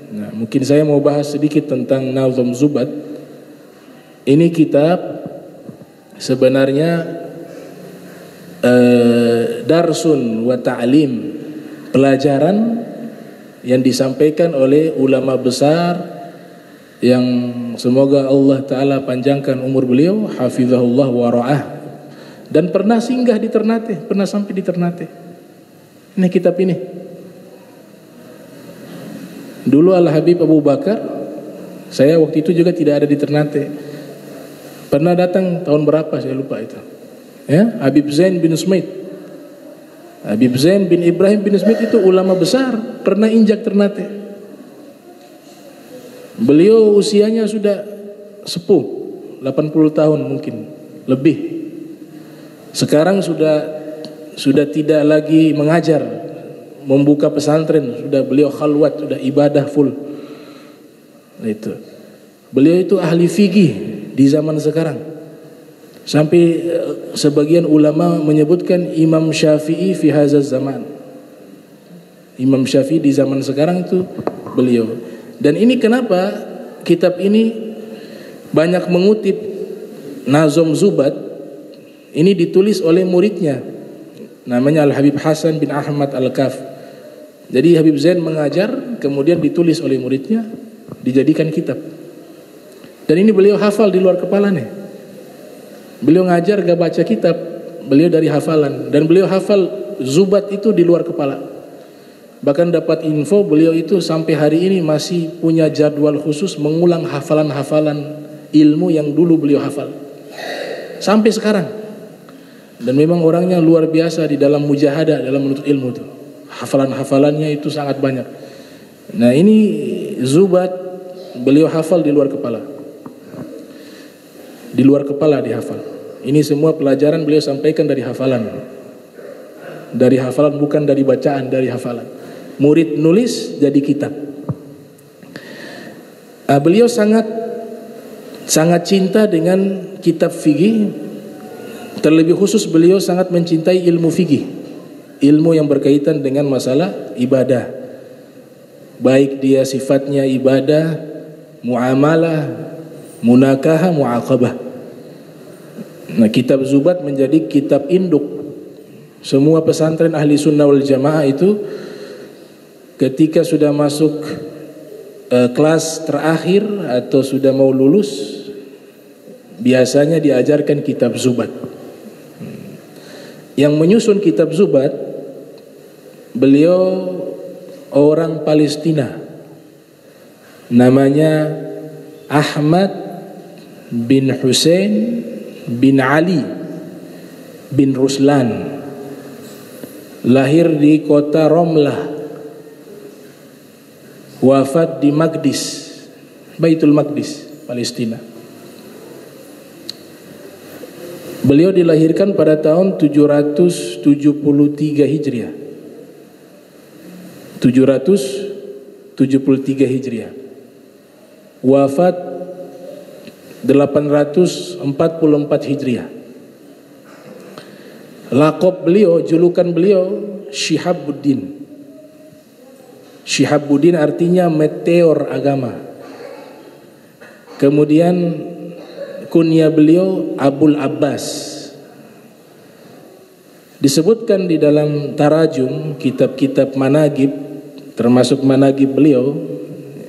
Nah, mungkin saya mau bahas sedikit tentang Nazm Zubat. Ini kitab sebenarnya darsun wa ta'lim, pelajaran yang disampaikan oleh ulama besar yang semoga Allah Ta'ala panjangkan umur beliau, hafizahullah wa ra'ah, dan pernah singgah di Ternate, pernah sampai di Ternate. Ini kitab ini. Dulu Al-Habib Abu Bakar, saya waktu itu juga tidak ada di Ternate. Pernah datang tahun berapa saya lupa itu. Ya, Habib Zain bin Smith. Habib Zain bin Ibrahim bin Smith itu ulama besar, pernah injak Ternate. Beliau usianya sudah sepuh, 80 tahun mungkin lebih. Sekarang sudah tidak lagi mengajar, membuka pesantren, sudah beliau khalwat, sudah ibadah full. Itu. Beliau itu ahli fikih di zaman sekarang. Sampai sebagian ulama menyebutkan Imam Syafi'i fi hadzal zaman. Imam Syafi'i di zaman sekarang itu beliau. Dan ini kenapa kitab ini banyak mengutip Nazm Zubat. Ini ditulis oleh muridnya, namanya Al-Habib Hasan bin Ahmad Al-Kaf. Jadi Habib Zain mengajar, kemudian ditulis oleh muridnya, dijadikan kitab. Dan ini beliau hafal di luar kepalanya. Beliau ngajar gak baca kitab, beliau dari hafalan. Dan beliau hafal Zubat itu di luar kepala. Bahkan dapat info beliau itu sampai hari ini masih punya jadwal khusus mengulang hafalan-hafalan ilmu yang dulu beliau hafal sampai sekarang. Dan memang orangnya luar biasa di dalam mujahadah, dalam menuntut ilmu itu. Hafalan-hafalannya itu sangat banyak. Nah, ini Zubat beliau hafal di luar kepala. Di luar kepala dihafal. Ini semua pelajaran beliau sampaikan dari hafalan. Dari hafalan, bukan dari bacaan, dari hafalan. Murid nulis jadi kitab. Beliau sangat cinta dengan kitab fikih. Terlebih khusus beliau sangat mencintai ilmu fikih, ilmu yang berkaitan dengan masalah ibadah, baik dia sifatnya ibadah, muamalah, munakahah, muaqabah. Nah, kitab Zubat menjadi kitab induk semua pesantren ahli sunnah wal jamaah itu. Ketika sudah masuk kelas terakhir atau sudah mau lulus, biasanya diajarkan kitab Zubat. Yang menyusun kitab Zubat, beliau orang Palestina, namanya Ahmad bin Hussein bin Ali bin Ruslan. Lahir di kota Romlah, wafat di Maqdis, Baitul Maqdis, Palestina. Beliau dilahirkan pada tahun 773 Hijriah. 773 Hijriah. Wafat 844 Hijriah. Laqab beliau, julukan beliau Syihabuddin. Syihabuddin artinya meteor agama. Kemudian kunya beliau Abul Abbas. Disebutkan di dalam tarajum kitab-kitab managib, termasuk managib beliau,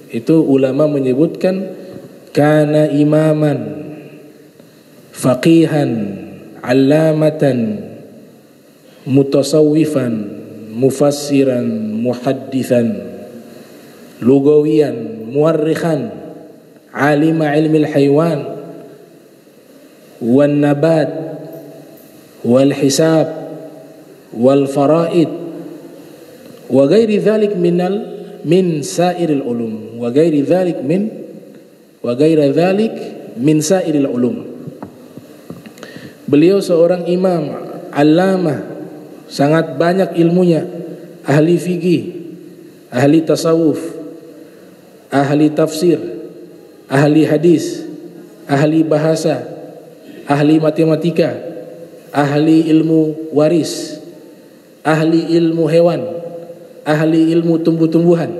itu ulama menyebutkan kana imaman faqihan allamatan mutasawwifan mufassiran muhaddithan lugawiyan muarrikhan alima ilmi al-haywan wan nabat wal hisab wal faraid wa ghairi dzalik min sairil ulum wa ghairi dzalik min sairil ulum. Beliau seorang imam allamah, sangat banyak ilmunya, ahli fikih, ahli tasawuf, ahli tafsir, ahli hadis, ahli bahasa, ahli matematika, ahli ilmu waris, ahli ilmu hewan, ahli ilmu tumbuh-tumbuhan,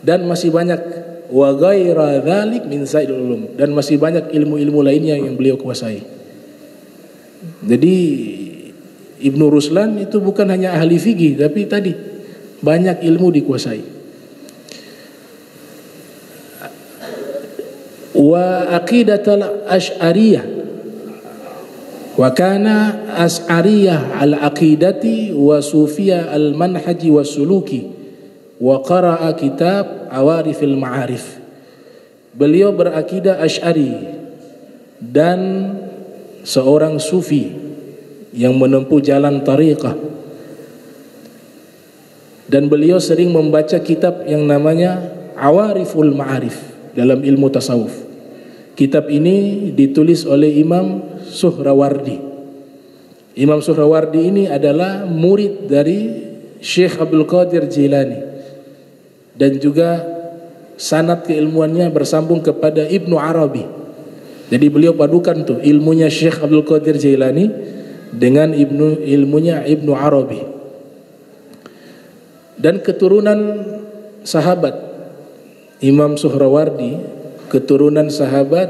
dan masih banyak wa ghaira dzalik min sa'il ulum, dan masih banyak ilmu-ilmu lainnya yang beliau kuasai. Jadi Ibnu Ruslan itu bukan hanya ahli fikih, tapi tadi banyak ilmu dikuasai. Wa aqidatul asy'ariyah, wa kana as'ariyah al-aqidati wa sufiyah al-manhaji wa suluki, wa qara'a kitab Awarifil Ma'arif. Beliau berakidah Asy'ari dan seorang sufi yang menempuh jalan tariqah, dan beliau sering membaca kitab yang namanya Awariful Ma'arif dalam ilmu tasawuf. Kitab ini ditulis oleh Imam Suhrawardi. Imam Suhrawardi ini adalah murid dari Syekh Abdul Qadir Jilani, dan juga sanad keilmuannya bersambung kepada Ibnu Arabi. Jadi beliau padukan tuh ilmunya Syekh Abdul Qadir Jilani dengan ilmunya Ibnu Arabi. Dan keturunan sahabat Imam Suhrawardi, keturunan sahabat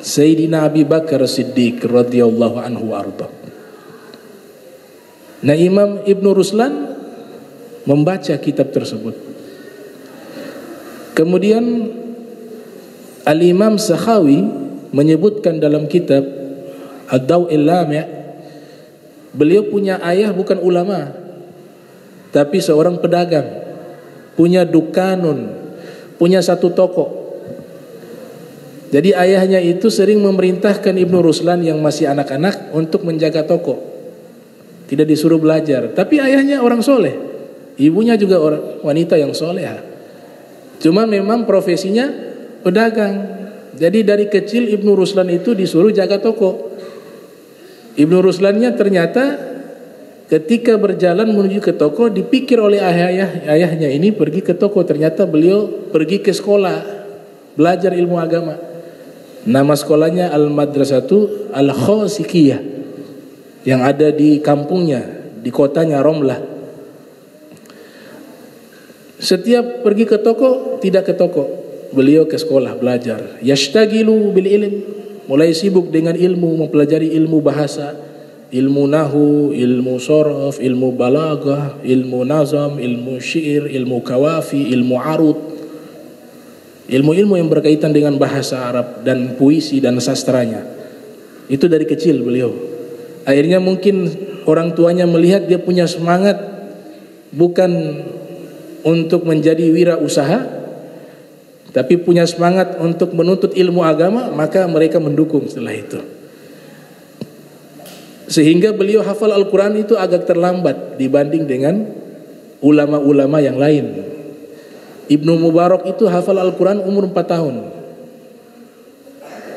Sayyidina Abi Bakar Siddiq radhiyallahu anhu arda. Nah, Imam Ibnu Ruslan membaca kitab tersebut. Kemudian Al-Imam Sakhawi menyebutkan dalam kitab Ad-Daw'il Lami', beliau punya ayah bukan ulama, tapi seorang pedagang, punya dukanun, punya satu toko. Jadi ayahnya itu sering memerintahkan Ibnu Ruslan yang masih anak-anak untuk menjaga toko, tidak disuruh belajar. Tapi ayahnya orang soleh, ibunya juga orang wanita yang soleha. Cuma memang profesinya pedagang. Jadi dari kecil Ibnu Ruslan itu disuruh jaga toko. Ibnu Ruslannya ternyata ketika berjalan menuju ke toko dipikir oleh ayahnya ini pergi ke toko. Ternyata beliau pergi ke sekolah belajar ilmu agama. Nama sekolahnya Al-Madrasatu Al-Khosikiyah yang ada di kampungnya, di kotanya Romlah. Setiap pergi ke toko, tidak ke toko, beliau ke sekolah belajar. Yashtagilu bil ilm, mulai sibuk dengan ilmu, mempelajari ilmu bahasa, ilmu nahu, ilmu sorof, ilmu balaghah, ilmu nazam, ilmu syair, ilmu kawafi, ilmu arud, ilmu-ilmu yang berkaitan dengan bahasa Arab dan puisi dan sastranya. Itu dari kecil beliau. Akhirnya mungkin orang tuanya melihat dia punya semangat bukan untuk menjadi wirausaha, tapi punya semangat untuk menuntut ilmu agama, maka mereka mendukung setelah itu. Sehingga beliau hafal Al-Quran itu agak terlambat dibanding dengan ulama-ulama yang lain. Ibnu Mubarak itu hafal Al-Quran umur 4 tahun.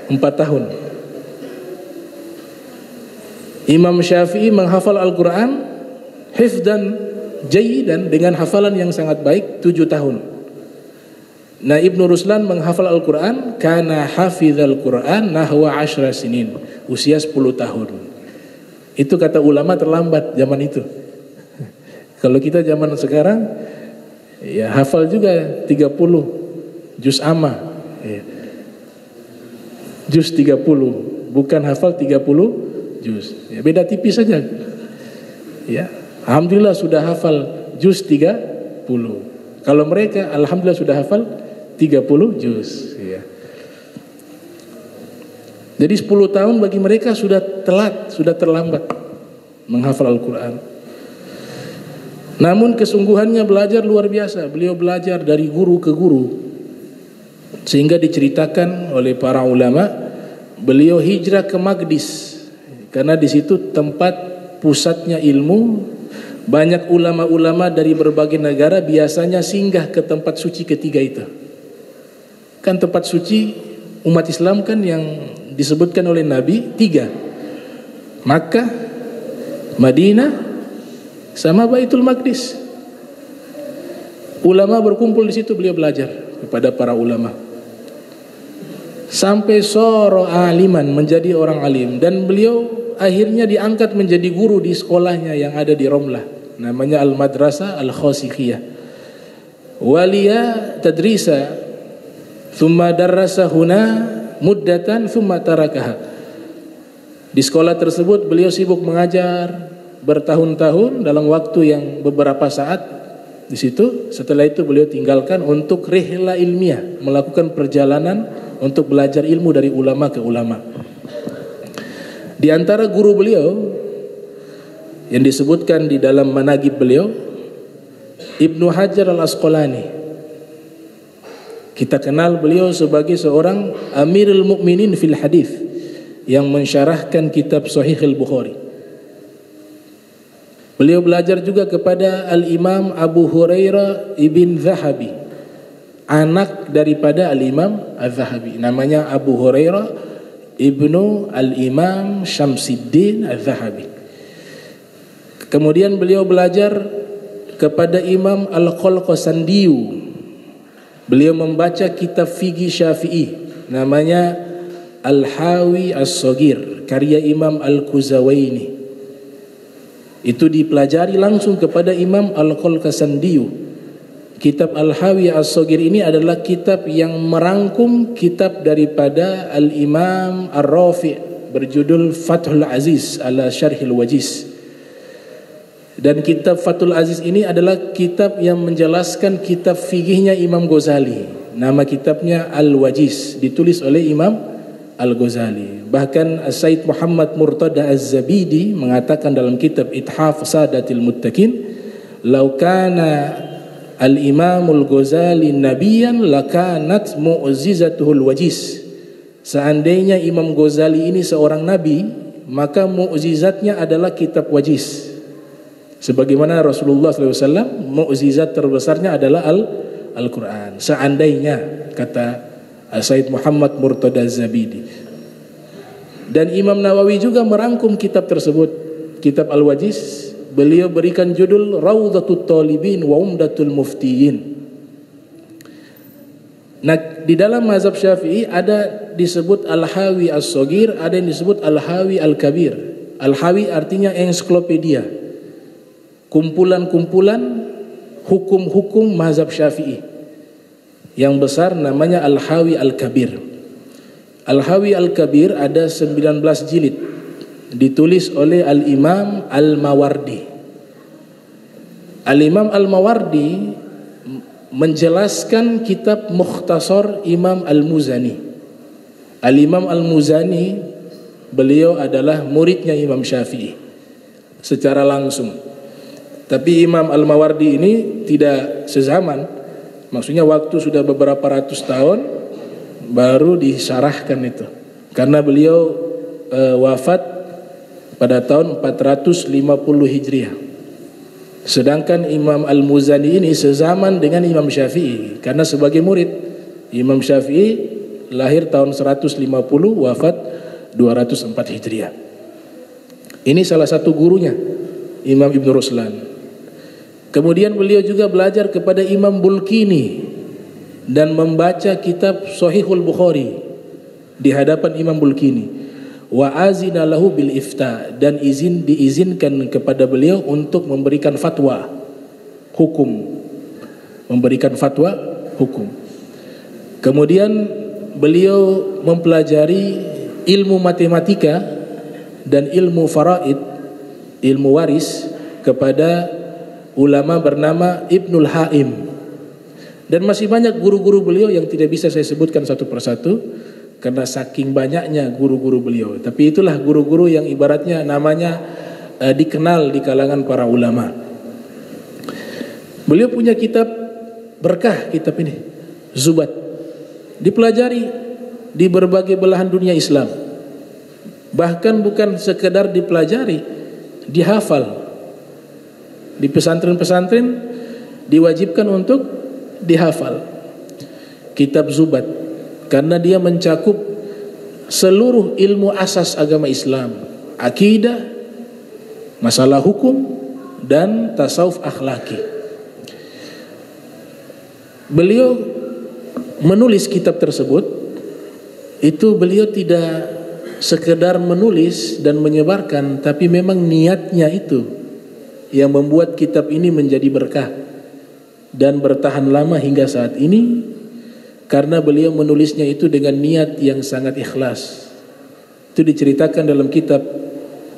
4 tahun. Imam Syafi'i menghafal Al-Quran hifdzan jayyidan, dengan hafalan yang sangat baik, 7 tahun. Nah, Ibnu Ruslan menghafal Al-Quran kana hafizal Quran nahwa 10 sinin, usia 10 tahun. Itu kata ulama terlambat zaman itu. Kalau kita zaman sekarang ya hafal juga 30 juz amma ya. Juz 30, bukan hafal 30 juz ya, beda tipis saja ya. Alhamdulillah sudah hafal juz 30. Kalau mereka alhamdulillah sudah hafal 30 juz ya. Jadi 10 tahun bagi mereka sudah telat, sudah terlambat menghafal Al-Quran. Namun kesungguhannya belajar luar biasa. Beliau belajar dari guru ke guru, sehingga diceritakan oleh para ulama beliau hijrah ke Magdis karena di situ tempat pusatnya ilmu. Banyak ulama-ulama dari berbagai negara biasanya singgah ke tempat suci ketiga itu. Kan tempat suci umat Islam kan yang disebutkan oleh Nabi 3, Makkah, Madinah, sama Baitul Maqdis. Ulama berkumpul di situ, beliau belajar kepada para ulama sampai soro aliman, menjadi orang alim. Dan beliau akhirnya diangkat menjadi guru di sekolahnya yang ada di Romlah. namanya Al-Madrasah Al-Khosikhiyah. Waliya tadrisa thumma darrasa huna muddatan thumma tarakaha. Di sekolah tersebut beliau sibuk mengajar bertahun-tahun dalam waktu yang beberapa saat di situ. Setelah itu beliau tinggalkan untuk rihla ilmiah, melakukan perjalanan untuk belajar ilmu dari ulama ke ulama. Di antara guru beliau yang disebutkan di dalam manaqib beliau, Ibnu Hajar Al-Asqalani. Kita kenal beliau sebagai seorang Amirul Mukminin fil hadis yang mensyarahkan kitab Sahih Al-Bukhari. Beliau belajar juga kepada Al-Imam Abu Hurairah Ibn Zahabi, anak daripada Al-Imam Al-Zahabi, namanya Abu Hurairah Ibnu Al-Imam Syamsiddin Al-Zahabi. Kemudian beliau belajar kepada Imam Al-Qalqasandiyu. Beliau membaca kitab fikih Syafi'i namanya Al-Hawi As-Saghir karya Imam Al-Kuzawaini. Itu dipelajari langsung kepada Imam Al-Qalqasandiyu. Kitab Al-Hawi As-Saghir ini adalah kitab yang merangkum kitab daripada Al-Imam Ar-Rafi' berjudul Fathul Aziz ala Syarhil Wajiz. Dan kitab Fathul Aziz ini adalah kitab yang menjelaskan kitab fikihnya Imam Ghazali. Nama kitabnya Al-Wajiz, ditulis oleh Imam Al-Ghazali. Bahkan Sayyid Muhammad Murtada Az-Zabidi mengatakan dalam kitab Ithaf Sadatil Muttaqin, "Lau kana Al-Imamul Ghazali nabiyan lakanat mu'jizatuhul wajiz." Seandainya Imam Ghazali ini seorang nabi, maka mukjizatnya adalah kitab Wajiz. Sebagaimana Rasulullah SAW, mukjizat terbesarnya adalah Al-Quran. Seandainya, kata Sayyid Muhammad Murtada Az-Zabidi. Dan Imam Nawawi juga merangkum kitab tersebut, kitab Al-Wajiz. Beliau berikan judul Rawdatut Talibin wa Umdatul Muftiyin. Nah, di dalam mazhab Syafi'i ada disebut Al-Hawi As-Saghir, ada yang disebut Al-Hawi Al-Kabir. Al-Hawi artinya ensiklopedia, kumpulan-kumpulan hukum-hukum mazhab Syafi'i. Yang besar namanya Al-Hawi Al-Kabir. Al-Hawi Al-Kabir ada 19 jilid, ditulis oleh Al-Imam Al-Mawardi. Al-Imam Al-Mawardi menjelaskan kitab Mukhtasar Imam Al-Muzani. Al-Imam Al-Muzani, beliau adalah muridnya Imam Syafi'i secara langsung. Tapi Imam Al-Mawardi ini tidak sezaman, maksudnya waktu sudah beberapa ratus tahun baru disyarahkan itu, karena beliau wafat pada tahun 450 Hijriah. Sedangkan Imam Al-Muzani ini sezaman dengan Imam Syafi'i, karena sebagai murid Imam Syafi'i lahir tahun 150, wafat 204 Hijriah. Ini salah satu gurunya, Imam Ibn Ruslan. Kemudian beliau juga belajar kepada Imam Bulkini dan membaca kitab Sahihul Bukhari di hadapan Imam Bulkini. Wa azina lahu bil ifta, dan diizinkan kepada beliau untuk memberikan fatwa hukum, memberikan fatwa hukum. Kemudian beliau mempelajari ilmu matematika dan ilmu faraid, ilmu waris, kepada ulama bernama Ibnul Haim. Dan masih banyak guru-guru beliau yang tidak bisa saya sebutkan satu persatu karena saking banyaknya guru-guru beliau. Tapi itulah guru-guru yang ibaratnya namanya dikenal di kalangan para ulama. Beliau punya kitab berkah, kitab ini Zubat, dipelajari di berbagai belahan dunia Islam. Bahkan bukan sekedar dipelajari, dihafal. Di pesantren-pesantren diwajibkan untuk dihafal kitab Zubat, karena dia mencakup seluruh ilmu asas agama Islam, akidah, masalah hukum, dan tasawuf akhlaki. Beliau menulis kitab tersebut, itu beliau tidak sekedar menulis dan menyebarkan, tapi memang niatnya itu yang membuat kitab ini menjadi berkah dan bertahan lama hingga saat ini, karena beliau menulisnya itu dengan niat yang sangat ikhlas. Itu diceritakan dalam kitab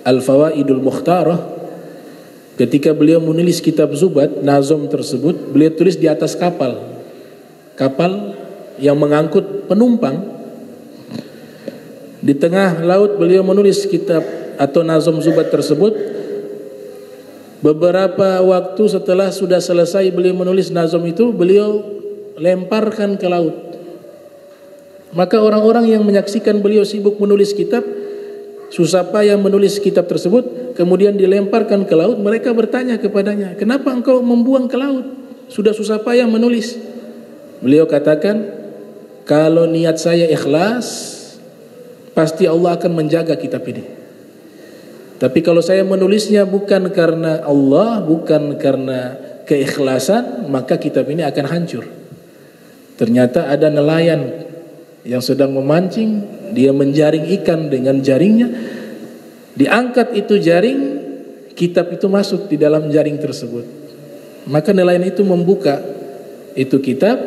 Al-Fawaidul Mukhtarah. Ketika beliau menulis kitab Zubat, nazom tersebut beliau tulis di atas kapal yang mengangkut penumpang. Di tengah laut beliau menulis kitab atau nazom Zubat tersebut. Beberapa waktu setelah sudah selesai beliau menulis nazom itu, beliau lemparkan ke laut. Maka orang-orang yang menyaksikan beliau sibuk menulis kitab, susah payah menulis kitab tersebut, kemudian dilemparkan ke laut. Mereka bertanya kepadanya, kenapa engkau membuang ke laut? Sudah susah payah menulis. Beliau katakan, kalau niat saya ikhlas, pasti Allah akan menjaga kitab ini. Tapi kalau saya menulisnya bukan karena Allah, bukan karena keikhlasan, maka kitab ini akan hancur. Ternyata ada nelayan yang sedang memancing, dia menjaring ikan dengan jaringnya, diangkat itu jaring, kitab itu masuk di dalam jaring tersebut. Maka nelayan itu membuka itu kitab,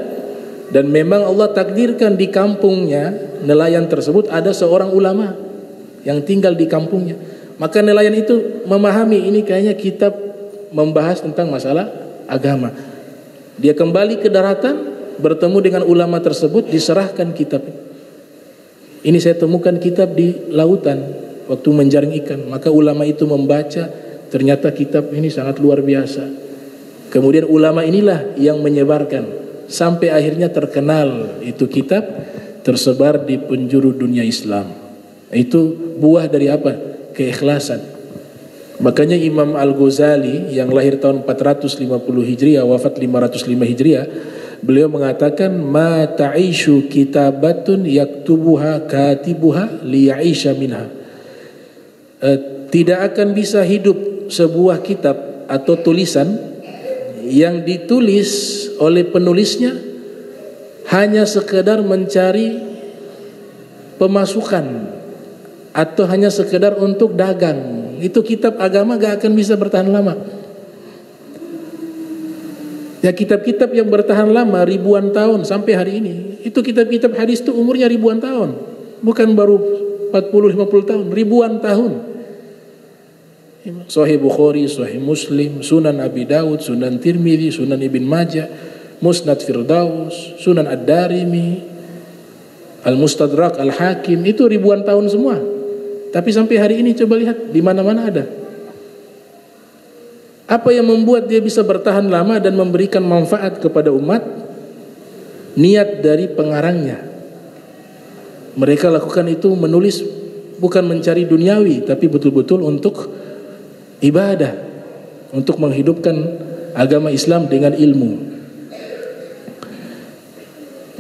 dan memang Allah takdirkan di kampungnya nelayan tersebut ada seorang ulama yang tinggal di kampungnya. Maka nelayan itu memahami ini kayaknya kitab membahas tentang masalah agama. Dia kembali ke daratan, bertemu dengan ulama tersebut, diserahkan kitab. Ini saya temukan kitab di lautan waktu menjaring ikan. Maka ulama itu membaca, ternyata kitab ini sangat luar biasa. Kemudian ulama inilah yang menyebarkan, sampai akhirnya terkenal itu kitab, tersebar di penjuru dunia Islam. Itu buah dari apa? Keikhlasan. Makanya Imam Al-Ghazali yang lahir tahun 450 Hijriah, wafat 505 Hijriah, beliau mengatakan, ma ta'ishu kitabatun yaktubuha katibuha liya'isha minha. Tidak akan bisa hidup sebuah kitab atau tulisan yang ditulis oleh penulisnya hanya sekedar mencari pemasukan atau hanya sekedar untuk dagang. Itu kitab agama gak akan bisa bertahan lama. Ya, kitab-kitab yang bertahan lama ribuan tahun sampai hari ini, itu kitab-kitab hadis itu umurnya ribuan tahun, bukan baru 40-50 tahun, ribuan tahun. Sahih Bukhari, Sahih Muslim, Sunan Abi Dawud, Sunan Tirmidzi, Sunan Ibn Majah, Musnad Firdaus, Sunan Ad-Darimi, Al-Mustadrak, Al-Hakim, itu ribuan tahun semua. Tapi sampai hari ini coba lihat, di mana-mana ada. Apa yang membuat dia bisa bertahan lama dan memberikan manfaat kepada umat? Niat dari pengarangnya. Mereka lakukan itu, menulis bukan mencari duniawi, tapi betul-betul untuk ibadah, untuk menghidupkan agama Islam dengan ilmu.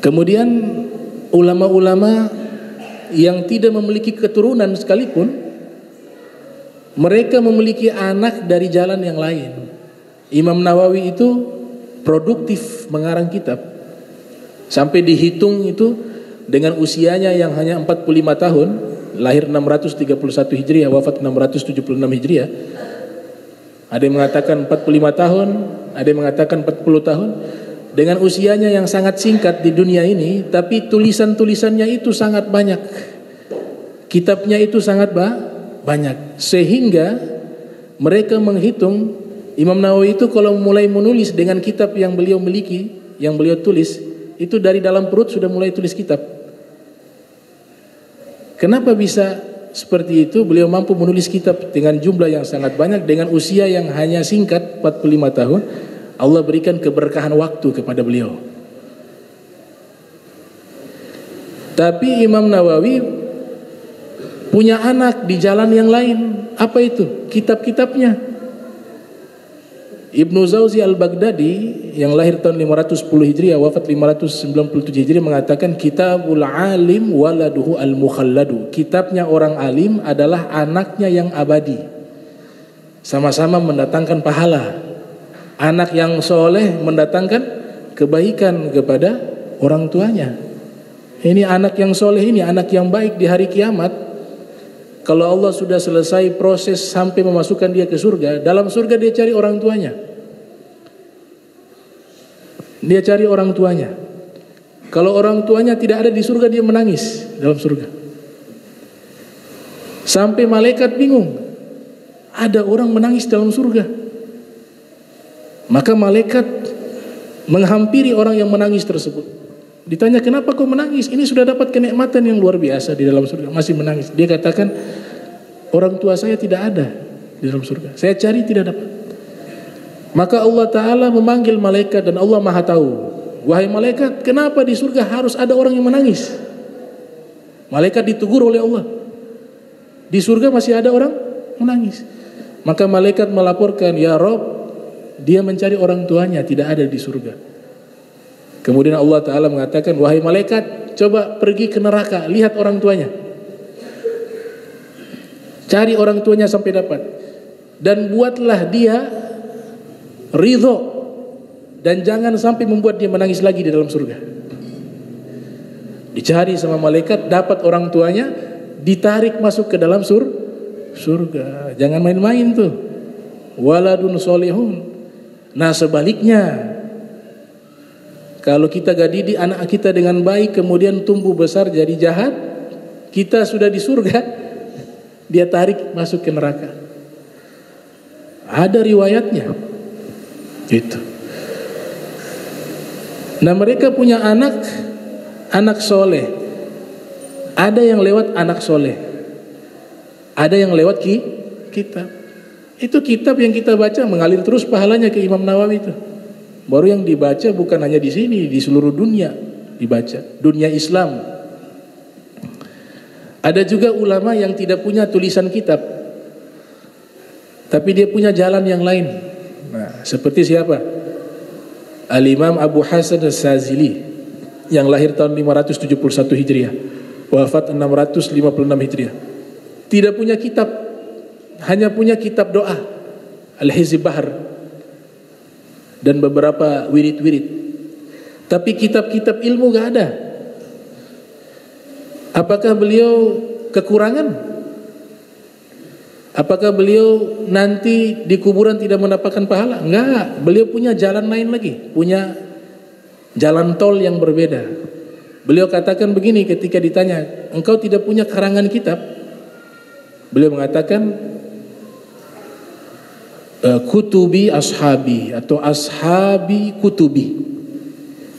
Kemudian ulama-ulama yang tidak memiliki keturunan sekalipun, mereka memiliki anak dari jalan yang lain. Imam Nawawi itu produktif mengarang kitab, sampai dihitung itu dengan usianya yang hanya 45 tahun, lahir 631 Hijriah, wafat 676 Hijriah. Ada yang mengatakan 45 tahun, ada yang mengatakan 40 tahun. Dengan usianya yang sangat singkat di dunia ini, tapi tulisan-tulisannya itu sangat banyak, kitabnya itu sangat banyak, sehingga mereka menghitung Imam Nawawi itu kalau mulai menulis dengan kitab yang beliau miliki, yang beliau tulis, itu dari dalam perut sudah mulai tulis kitab. Kenapa bisa seperti itu? Beliau mampu menulis kitab dengan jumlah yang sangat banyak, dengan usia yang hanya singkat 45 tahun. Allah berikan keberkahan waktu kepada beliau. Tapi Imam Nawawi punya anak di jalan yang lain. Apa itu? Kitab-kitabnya. Ibnu Zawzi Al-Baghdadi yang lahir tahun 510 Hijriah, wafat 597 Hijriah, mengatakan kitabul alim waladuhu al-mukhalladu. Kitabnya orang alim adalah anaknya yang abadi, sama-sama mendatangkan pahala. Anak yang soleh mendatangkan kebaikan kepada orang tuanya. Ini anak yang soleh, ini anak yang baik di hari kiamat, kalau Allah sudah selesai proses sampai memasukkan dia ke surga, dalam surga dia cari orang tuanya. Dia cari orang tuanya. Kalau orang tuanya tidak ada di surga, dia menangis dalam surga. Sampai malaikat bingung, ada orang menangis dalam surga. Maka malaikat menghampiri orang yang menangis tersebut. Ditanya, kenapa kau menangis? Ini sudah dapat kenikmatan yang luar biasa di dalam surga, masih menangis. Dia katakan, orang tua saya tidak ada di dalam surga, saya cari tidak dapat. Maka Allah Ta'ala memanggil malaikat, dan Allah Maha Tahu. Wahai malaikat, kenapa di surga harus ada orang yang menangis? Malaikat ditegur oleh Allah, di surga masih ada orang menangis. Maka malaikat melaporkan, ya Rob, dia mencari orang tuanya, tidak ada di surga. Kemudian Allah Ta'ala mengatakan, wahai malaikat, coba pergi ke neraka, lihat orang tuanya, cari orang tuanya sampai dapat, dan buatlah dia ridho, dan jangan sampai membuat dia menangis lagi di dalam surga. Dicari sama malaikat, dapat orang tuanya, ditarik masuk ke dalam surga. Jangan main-main tuh. Waladun solihun. Nah sebaliknya, kalau kita gak didik anak kita dengan baik, kemudian tumbuh besar jadi jahat, kita sudah di surga, dia tarik masuk ke neraka. Ada riwayatnya. Gitu. Nah mereka punya anak soleh. Ada yang lewat anak soleh, ada yang lewat kitab. Itu kitab yang kita baca mengalir terus pahalanya ke Imam Nawawi itu. Baru yang dibaca bukan hanya di sini, di seluruh dunia dibaca, dunia Islam. Ada juga ulama yang tidak punya tulisan kitab, tapi dia punya jalan yang lain. Nah, seperti siapa? Al-Imam Abu Hasan As-Sazili yang lahir tahun 571 Hijriah, wafat 656 Hijriah. Tidak punya kitab, hanya punya kitab doa, Al-Hizb Bahar, dan beberapa wirid-wirid. Tapi kitab-kitab ilmu gak ada. Apakah beliau kekurangan? Apakah beliau nanti di kuburan tidak mendapatkan pahala? Enggak, beliau punya jalan lain lagi, punya jalan tol yang berbeda. Beliau katakan begini ketika ditanya, engkau tidak punya karangan kitab? Beliau mengatakan, kutubi ashabi, atau ashabi kutubi,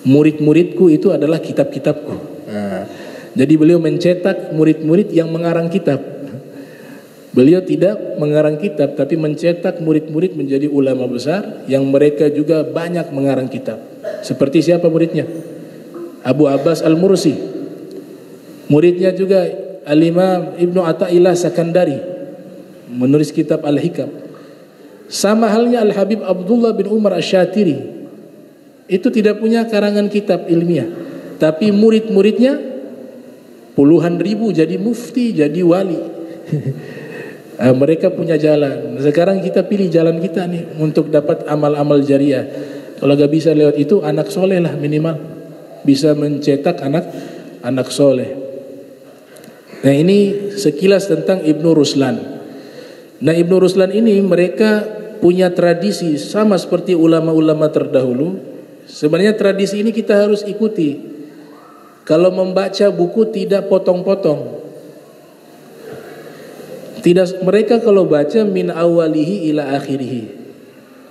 murid-muridku itu adalah kitab-kitabku. Nah, jadi beliau mencetak murid-murid yang mengarang kitab. Beliau tidak mengarang kitab, tapi mencetak murid-murid menjadi ulama besar yang mereka juga banyak mengarang kitab. Seperti siapa muridnya? Abu Abbas Al-Mursi. Muridnya juga Al-Imam Ibnu Athaillah Sakandari, menulis kitab Al-Hikam. Sama halnya Al-Habib Abdullah bin Umar Asy-Syatiri. Itu tidak punya karangan kitab ilmiah, tapi murid-muridnya puluhan ribu jadi mufti, jadi wali. Mereka punya jalan. Sekarang kita pilih jalan kita nih untuk dapat amal-amal jariah. Kalau gak bisa lewat itu, anak soleh lah minimal, bisa mencetak anak soleh. Nah ini sekilas tentang Ibnu Ruslan. Nah Ibnu Ruslan ini mereka punya tradisi sama seperti ulama-ulama terdahulu. Sebenarnya tradisi ini kita harus ikuti. Kalau membaca buku tidak potong-potong. Tidak, mereka kalau baca min awalihi ila akhirihi,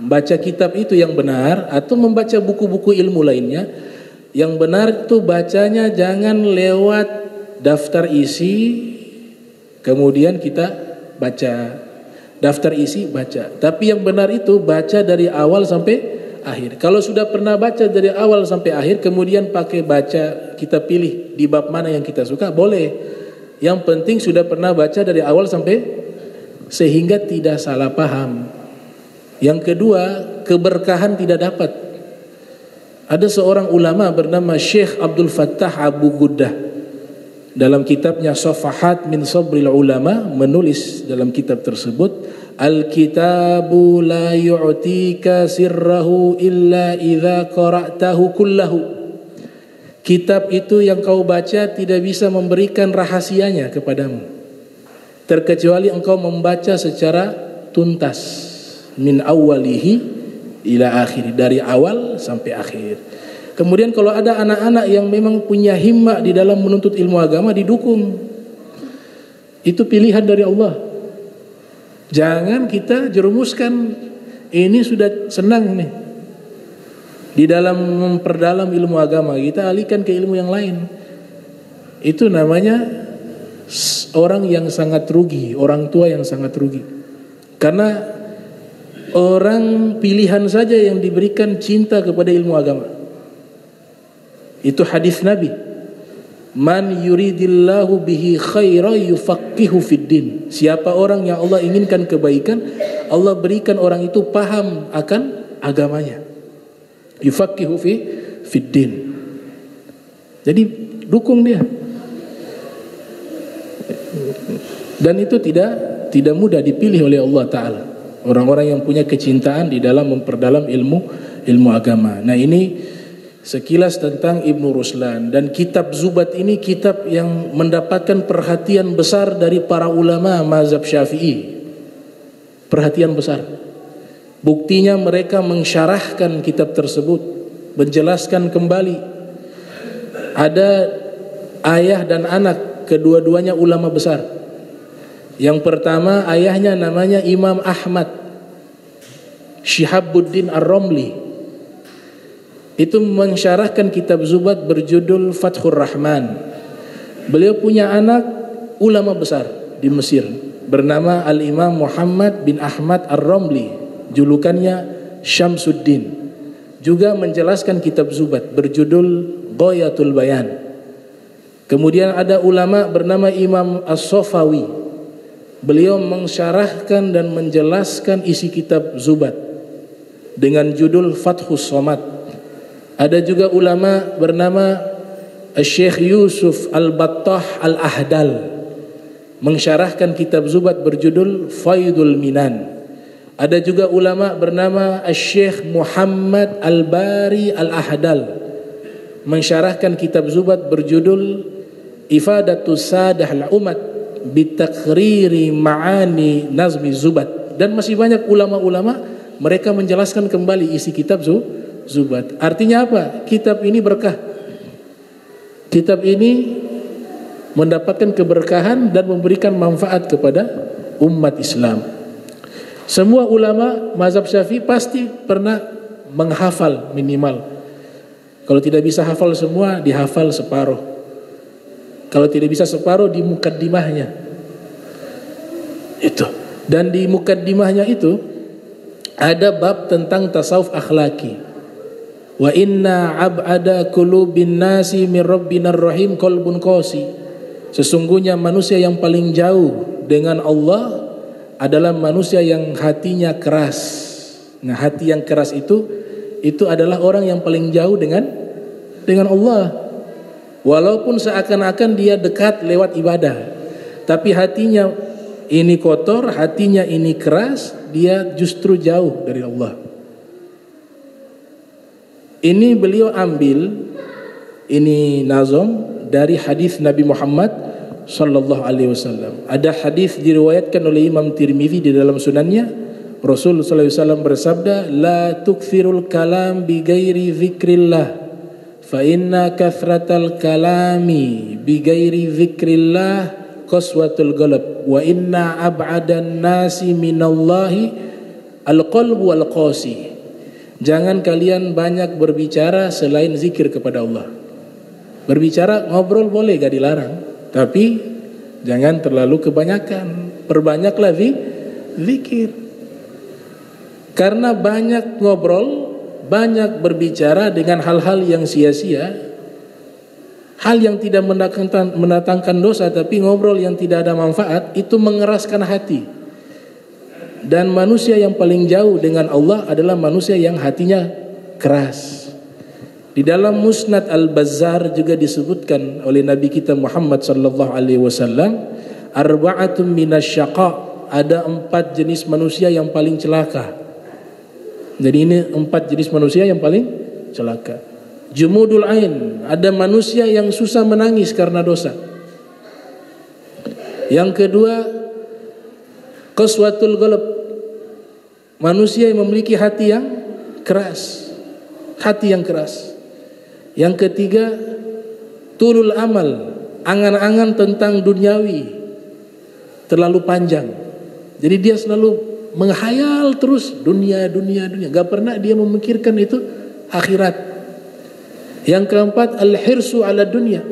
baca kitab itu yang benar, atau membaca buku-buku ilmu lainnya yang benar itu bacanya jangan lewat daftar isi kemudian kita baca, daftar isi baca, tapi yang benar itu baca dari awal sampai akhir. Kalau sudah pernah baca dari awal sampai akhir kemudian pakai baca, kita pilih di bab mana yang kita suka, boleh. Yang penting sudah pernah baca dari awal sampai, sehingga tidak salah paham. Yang kedua, keberkahan tidak dapat. Ada seorang ulama bernama Syekh Abdul Fattah Abu Guddah, dalam kitabnya Safahat min Sabril Ulama, menulis dalam kitab tersebut, Al-kitabu la yu'tika sirrahu illa idza qara'tahu kullahu. Kitab itu yang kau baca tidak bisa memberikan rahasianya kepadamu terkecuali engkau membaca secara tuntas min awwalihi ila akhir, dari awal sampai akhir. Kemudian kalau ada anak-anak yang memang punya himmah di dalam menuntut ilmu agama, didukung. Itu pilihan dari Allah. Jangan kita jerumuskan, ini sudah senang nih di dalam memperdalam ilmu agama, kita alihkan ke ilmu yang lain. Itu namanya orang yang sangat rugi, orang tua yang sangat rugi. Karena orang pilihan saja yang diberikan cinta kepada ilmu agama. Itu hadis Nabi, man yuridillahu bihi khairan yufaqihu fid din. Siapa orang yang Allah inginkan kebaikan, Allah berikan orang itu paham akan agamanya. Yufaqihu fid din. Jadi dukung dia. Dan itu tidak mudah dipilih oleh Allah Ta'ala, orang-orang yang punya kecintaan di dalam memperdalam ilmu agama. Nah, ini sekilas tentang Ibnu Ruslan. Dan kitab Zubat ini kitab yang mendapatkan perhatian besar dari para ulama mazhab Syafi'i. Perhatian besar. Buktinya mereka mensyarahkan kitab tersebut, menjelaskan kembali. Ada ayah dan anak, kedua-duanya ulama besar. Yang pertama, ayahnya namanya Imam Ahmad Syihabuddin Ar-Romli. Itu mensyarahkan kitab Zubat berjudul Fathur Rahman. Beliau punya anak ulama besar di Mesir bernama Al-Imam Muhammad bin Ahmad Ar-Romli, julukannya Syamsuddin, juga menjelaskan kitab Zubat berjudul Ghayatul Bayan. Kemudian ada ulama bernama Imam As-Sofawi. Beliau mensyarahkan dan menjelaskan isi kitab Zubat dengan judul Fathus Somad. Ada juga ulama bernama Syekh Yusuf Al-Battah Al-Ahdal, mensyarahkan kitab Zubat berjudul Faidul Minan. Ada juga ulama bernama Syekh Muhammad Al-Bari Al-Ahdal, mensyarahkan kitab Zubat berjudul Ifadatus Sadah Al-Umat Bitakriri Ma'ani Nazmi Zubat. Dan masih banyak ulama-ulama, mereka menjelaskan kembali isi kitab Zubat. Artinya apa? Kitab ini berkah. Kitab ini mendapatkan keberkahan dan memberikan manfaat kepada umat Islam. Semua ulama mazhab Syafi'i pasti pernah menghafal minimal. Kalau tidak bisa hafal semua, dihafal separuh. Kalau tidak bisa separuh, di mukaddimahnya. Itu. Dan di mukaddimahnya itu ada bab tentang tasawuf akhlaki. Wa inna ab'ada qulubin nasi min rabbinar rahim qalbun qasi. Sesungguhnya manusia yang paling jauh dengan Allah adalah manusia yang hatinya keras. Nah, hati yang keras itu adalah orang yang paling jauh dengan Allah. Walaupun seakan-akan dia dekat lewat ibadah, tapi hatinya ini kotor, hatinya ini keras, dia justru jauh dari Allah. Ini beliau ambil, ini nazam dari hadis Nabi Muhammad sallallahu alaihi wasallam. Ada hadis diriwayatkan oleh Imam Tirmizi di dalam sunannya. Rasul sallallahu alaihi wasallam bersabda, "La tukthirul kalam bi ghairi dzikrillah. Fa inna kathratal kalami bi ghairi dzikrillah qaswatul qalb wa inna ab'adan nasi minallahi al-qalbu wal qasi." Jangan kalian banyak berbicara selain zikir kepada Allah. Berbicara, ngobrol boleh, gak dilarang, tapi jangan terlalu kebanyakan. Perbanyaklah zikir. Karena banyak ngobrol, banyak berbicara dengan hal-hal yang sia-sia, hal yang tidak mendatangkan dosa, tapi ngobrol yang tidak ada manfaat, itu mengeraskan hati. Dan manusia yang paling jauh dengan Allah adalah manusia yang hatinya keras. Di dalam Musnad Al-Bazzar juga disebutkan oleh Nabi kita Muhammad sallallahu alaihi wasallam, arba'atun minasyaqa, ada 4 jenis manusia yang paling celaka. Jadi ini 4 jenis manusia yang paling celaka. Jumudul ain, ada manusia yang susah menangis karena dosa. Yang kedua, Qaswatul qalb, manusia yang memiliki hati yang keras, hati yang keras. Yang ketiga, tulul amal, angan-angan tentang duniawi terlalu panjang. Jadi dia selalu menghayal terus dunia, gak pernah dia memikirkan itu akhirat. Yang keempat, al-hirsu ala dunia,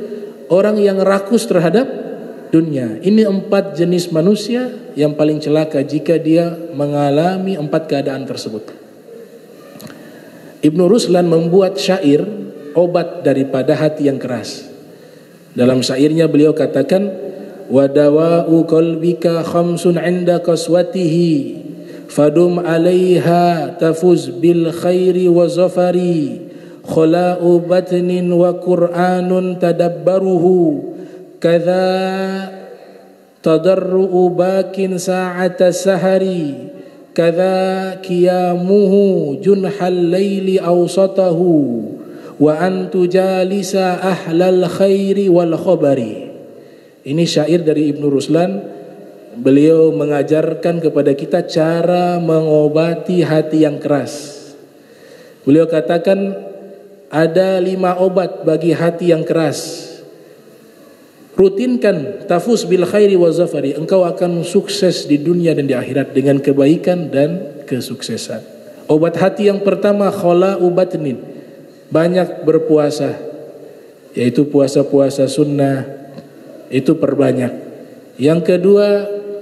orang yang rakus terhadap dunia. Ini 4 jenis manusia yang paling celaka jika dia mengalami 4 keadaan tersebut. Ibnu Ruslan membuat syair obat daripada hati yang keras. Dalam syairnya beliau katakan, wa dawa'u qalbika khamsun 'inda qaswatihi fadum 'alaiha tafuz bil khairi wa zafari khala'u batnin wa qur'anun tadabbaruhu kadza tadarru'u bakin sa'ata sahari kadza qiyamuhu junhal laili awsatahu wa antu jalisa ahlal khairi wal khabari. Ini syair dari Ibnu Ruslan. Beliau mengajarkan kepada kita cara mengobati hati yang keras. Beliau katakan ada 5 obat bagi hati yang keras. Rutinkan, tafus bil khairi wa zafari, engkau akan sukses di dunia dan di akhirat dengan kebaikan dan kesuksesan. Obat hati yang pertama, khala'u batnin, banyak berpuasa, yaitu puasa-puasa sunnah, itu perbanyak. Yang kedua,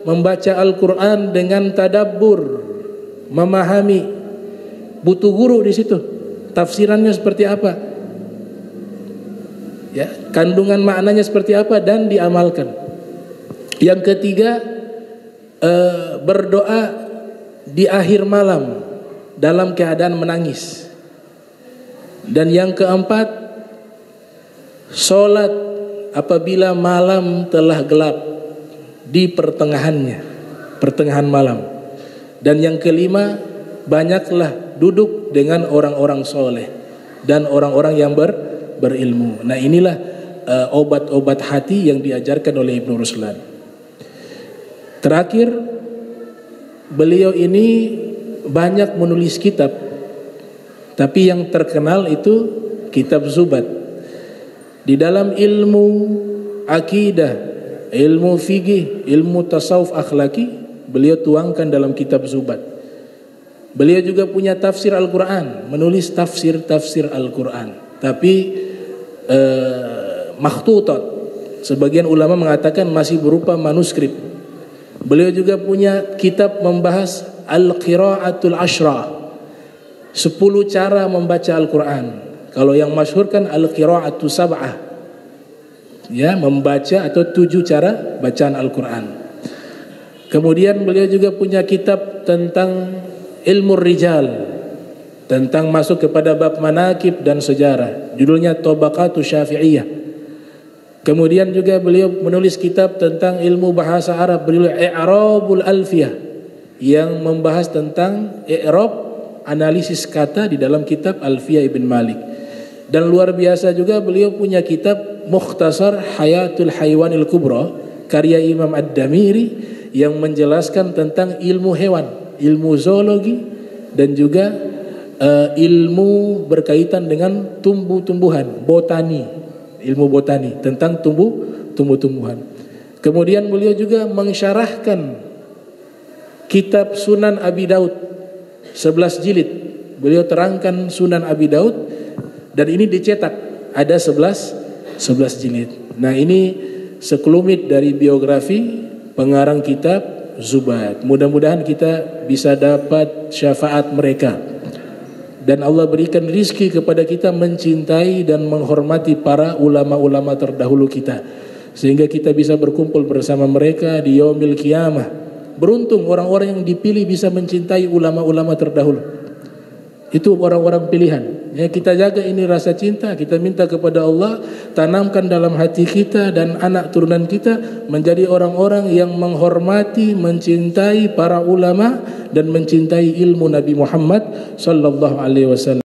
membaca Al-Quran dengan tadabbur, memahami, butuh guru di situ, tafsirannya seperti apa, ya, kandungan maknanya seperti apa, dan diamalkan. Yang ketiga, berdoa di akhir malam dalam keadaan menangis. Dan yang keempat, sholat apabila malam telah gelap di pertengahan malam. Dan yang kelima, banyaklah duduk dengan orang-orang soleh dan orang-orang yang berilmu. Nah, inilah obat-obat hati yang diajarkan oleh Ibnu Ruslan. Terakhir, beliau ini banyak menulis kitab, tapi yang terkenal itu kitab Zubat. Di dalam ilmu akidah, ilmu fikih, ilmu tasawuf akhlaki, beliau tuangkan dalam kitab Zubat. Beliau juga punya tafsir Al-Quran, menulis tafsir Al-Quran, tapi makhtutat. Sebagian ulama mengatakan masih berupa manuskrip. Beliau juga punya kitab membahas Al-Qira'atul Ashrah, 10 cara membaca Al-Quran. Kalau yang masyhur kan Al-Qira'atu Sab'ah, ya, membaca atau 7 cara bacaan Al-Quran. Kemudian beliau juga punya kitab tentang ilmu rijal, tentang masuk kepada bab manakib dan sejarah, judulnya Tabaqatu Syafi'iyah. Kemudian juga beliau menulis kitab tentang ilmu bahasa Arab, berjudul I'rabul Alfiyah, yang membahas tentang i'rab, analisis kata di dalam kitab Alfiyah Ibn Malik. Dan luar biasa juga beliau punya kitab Mukhtasar Hayatul Haywanil Kubra, karya Imam Ad-Damiri, yang menjelaskan tentang ilmu hewan, ilmu zoologi, dan juga ilmu berkaitan dengan tumbuh-tumbuhan, botani, ilmu botani tentang tumbuh-tumbuhan. Kemudian beliau juga mensyarahkan kitab Sunan Abi Daud 11 jilid. Beliau terangkan Sunan Abi Daud, dan ini dicetak ada 11 jilid. Nah, ini sekelumit dari biografi pengarang kitab Zubat. Mudah-mudahan kita bisa dapat syafaat mereka, dan Allah berikan rizki kepada kita mencintai dan menghormati para ulama-ulama terdahulu kita, sehingga kita bisa berkumpul bersama mereka di yaumil qiyamah. Beruntung orang-orang yang dipilih bisa mencintai ulama-ulama terdahulu. Itu orang-orang pilihan. Ya, kita jaga ini rasa cinta, kita minta kepada Allah tanamkan dalam hati kita dan anak turunan kita menjadi orang-orang yang menghormati, mencintai para ulama dan mencintai ilmu Nabi Muhammad sallallahu alaihi wasallam.